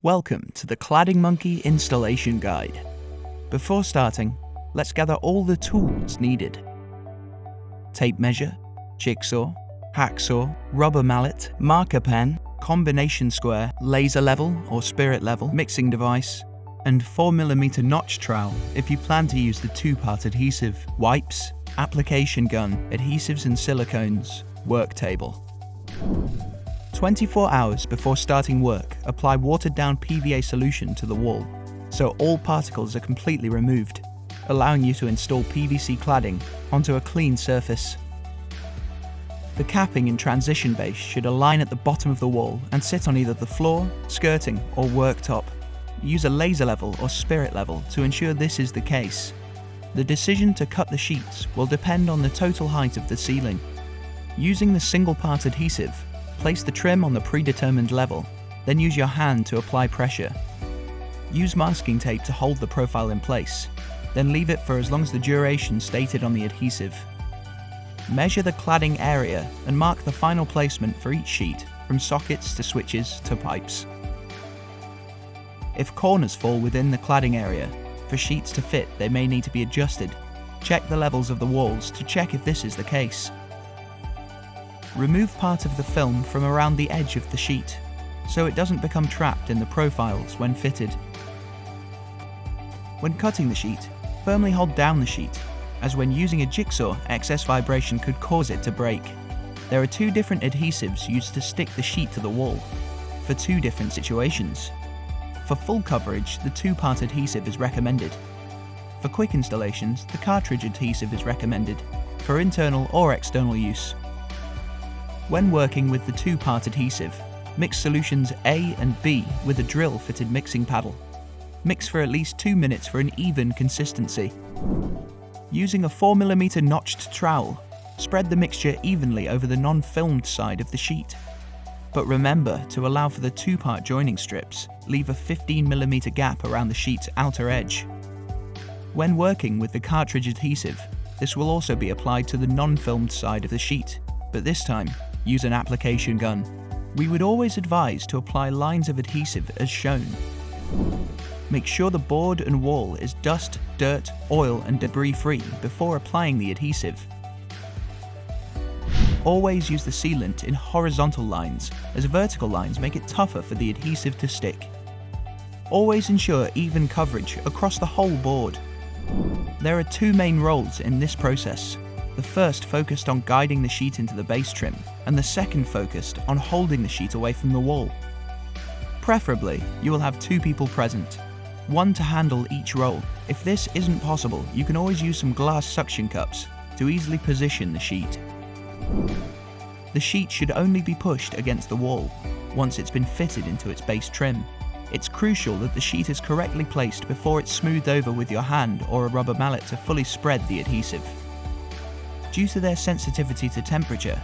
Welcome to the Cladding Monkey installation guide. Before starting, let's gather all the tools needed. Tape measure, jigsaw, hacksaw, rubber mallet, marker pen, combination square, laser level or spirit level mixing device, and 4mm notch trowel if you plan to use the two-part adhesive, wipes, application gun, adhesives and silicones, work table. 24 hours before starting work, apply watered-down PVA solution to the wall, so all particles are completely removed, allowing you to install PVC cladding onto a clean surface. The capping and transition base should align at the bottom of the wall and sit on either the floor, skirting, or worktop. Use a laser level or spirit level to ensure this is the case. The decision to cut the sheets will depend on the total height of the ceiling. Using the single-part adhesive, place the trim on the predetermined level, then use your hand to apply pressure. Use masking tape to hold the profile in place, then leave it for as long as the duration stated on the adhesive. Measure the cladding area and mark the final placement for each sheet, from sockets to switches to pipes. If corners fall within the cladding area, for sheets to fit they may need to be adjusted. Check the levels of the walls to check if this is the case. Remove part of the film from around the edge of the sheet, so it doesn't become trapped in the profiles when fitted. When cutting the sheet, firmly hold down the sheet, as when using a jigsaw, excess vibration could cause it to break. There are two different adhesives used to stick the sheet to the wall, for two different situations. For full coverage, the two-part adhesive is recommended. For quick installations, the cartridge adhesive is recommended, for internal or external use. When working with the two-part adhesive, mix solutions A and B with a drill-fitted mixing paddle. Mix for at least 2 minutes for an even consistency. Using a 4mm notched trowel, spread the mixture evenly over the non-filmed side of the sheet. But remember to allow for the two-part joining strips, leave a 15mm gap around the sheet's outer edge. When working with the cartridge adhesive, this will also be applied to the non-filmed side of the sheet, but this time, use an application gun. We would always advise to apply lines of adhesive as shown. Make sure the board and wall is dust, dirt, oil and debris free before applying the adhesive. Always use the sealant in horizontal lines, as vertical lines make it tougher for the adhesive to stick. Always ensure even coverage across the whole board. There are two main roles in this process. The first focused on guiding the sheet into the base trim, and the second focused on holding the sheet away from the wall. Preferably, you will have two people present, one to handle each role. If this isn't possible, you can always use some glass suction cups to easily position the sheet. The sheet should only be pushed against the wall once it's been fitted into its base trim. It's crucial that the sheet is correctly placed before it's smoothed over with your hand or a rubber mallet to fully spread the adhesive. Due to their sensitivity to temperature,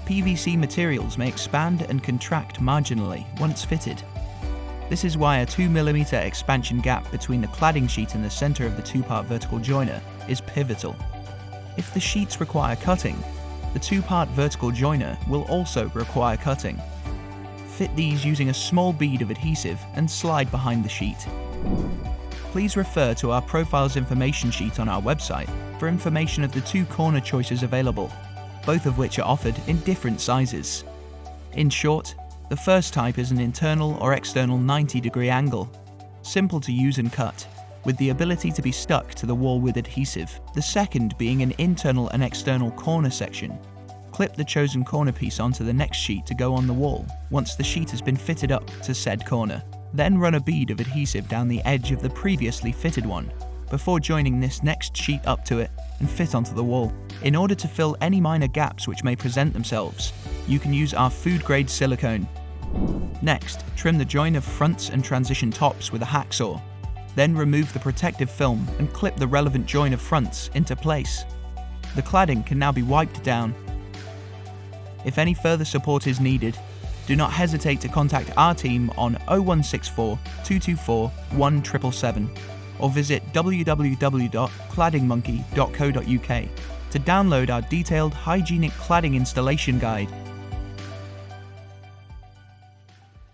PVC materials may expand and contract marginally once fitted. This is why a 2mm expansion gap between the cladding sheet and the center of the two-part vertical joiner is pivotal. If the sheets require cutting, the two-part vertical joiner will also require cutting. Fit these using a small bead of adhesive and slide behind the sheet. Please refer to our profiles information sheet on our website for information of the two corner choices available, both of which are offered in different sizes. In short, the first type is an internal or external 90-degree angle, simple to use and cut, with the ability to be stuck to the wall with adhesive. The second being an internal and external corner section. Clip the chosen corner piece onto the next sheet to go on the wall once the sheet has been fitted up to said corner. Then run a bead of adhesive down the edge of the previously fitted one, before joining this next sheet up to it and fit onto the wall. In order to fill any minor gaps which may present themselves, you can use our food-grade silicone. Next, trim the join of fronts and transition tops with a hacksaw. Then remove the protective film and clip the relevant join of fronts into place. The cladding can now be wiped down. If any further support is needed, do not hesitate to contact our team on 0164 224 1777 or visit www.claddingmonkey.co.uk to download our detailed hygienic cladding installation guide